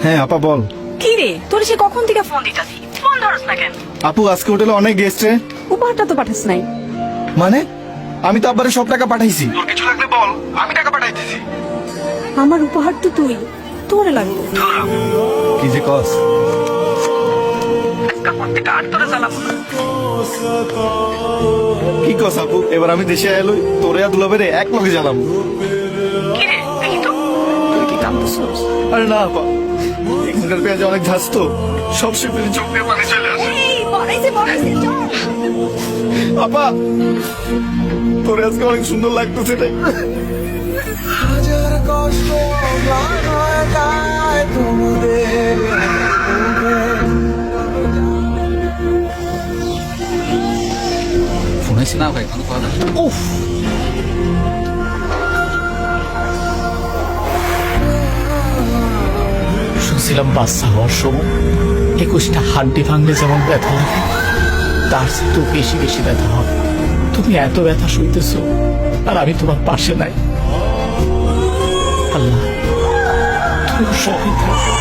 হ্যাঁ আপা বল। কি রে, তোর সে কখন থেকে ফোন দিতাছি, ফোন ধরস না কেন? আপু আজকে হোটেলে অনেক গেস্ট রে। উপহারটা তো পাঠাস নাই। মানে আমি তো আব্বারে সব টাকা পাঠাইছি। তোর কিছু লাগলে বল, আমি টাকা পাঠাইতেছি। আমার উপহার তো তুই, তোরে লাগবে। কি যে কস? কি কস আপু, এবার আমি দেশে এলোই তোরে আর দুলাবেরে এক লগে জ্বালাম। আরে না আপা, এখানকার পেঁয়াজে অনেক ঝাঁজ তো, সব শিল্পের চোখে পানি চলে আসে। আপা তোরে আজকে অনেক সুন্দর লাগতেছে রে। হাজার কষ্ট লাগায় তোমাদের ফোন হয়েছে না ভাই, কোনো কথা? উফ শুনছিলাম বাচ্চা হওয়ার সময় 21টা হাড্ডি ভাঙলে যেমন ব্যথা লাগে, তার তো বেশি বেশি ব্যথা হবে। তুমি এত ব্যথা সইতেছ আর আমি তোমার পাশে নাই। আল্লাহ তুমি সবই থাকবে।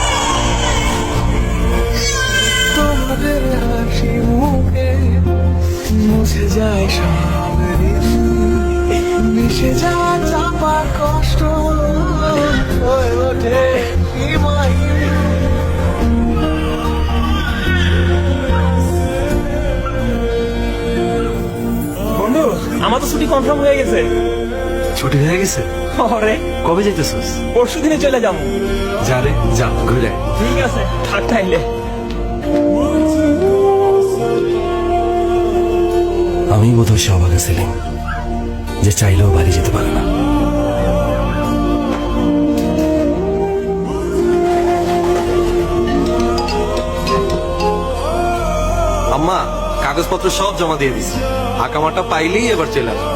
তোমাদের হাসি মুখে মুছে যায় সব মিশে যায় চাপা কষ্ট হয়ে ওঠে হিমায়ু। বন্ধু, আমার তো ছুটি কনফার্ম হয়ে গেছে। ছুটি হয়ে গেছে? আরে কবে যাইতেছস? পরশু দিনে চলে যাবো। যা রে যা, ঘুরে আয়। ঠিক আছে, থাক তাইলে। আমি বোধহয় সে অবাকে ছিলাম যে চাইলেও বাড়ি যেতে পারে না। আম্মা কাগজপত্র সব জমা দিয়ে দিছি, আকামাটা পাইলেই এবার চলে আসবো।